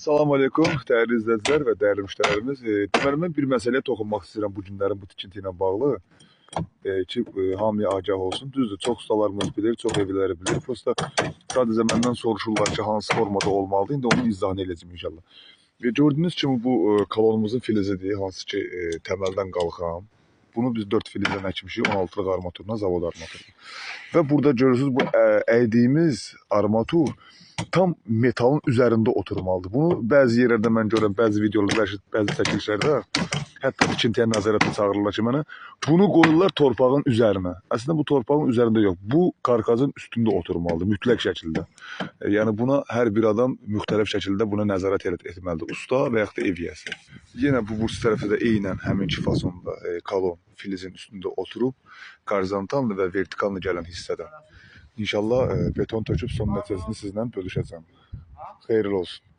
Salam aleykum, dəyərli izləyicilər və dəyərli müştərilərimiz. Deməli, mən bir məsələyə toxunmaq istəyirəm bu günlərin bu tikinti ilə bağlı ki, hamıya agah olsun. Düzdür, çox ustalarımız bilir, çox evliləri bilir. Prosta sadəcə məndən soruşurlar ki, hansı formada olmalıdır. İndi onun izahını eləyəcəm inşallah. Gördüyünüz kimi bu kolonumuzun filizidir, hansı ki, təməldən qalxan. Bunu biz 4 filizdən əkmişik, 16-lıq armaturla, zavod armaturla. Və burada görürsünüz, bu əydiyimiz armatur tam metalın üzərində oturmalıdır. Bunu bəzi yerlərdə mən görürəm, bəzi videolarda, bəzi çəkilişlərdə, hətta tikintiyə nəzarətə çağırırlar ki, mənə bunu qoyurlar torpağın üzərinə. Əslində bu torpağın üzərində yox, bu karkazın üstündə oturmalıdır mütləq şəkildə. Yəni buna hər bir adam müxtəlif şəkildə buna nəzarət etməlidir. Usta və yaxud da ev yiyəsi. Yenə bu burs tərəfdə də eynən həminki fasonda kolon filizin üstündə oturub, horizontallı və vertikallı gələn hissədə İnşallah beton töküb son nəticəsini sizlə bölüşəcəm. Xeyirli olsun.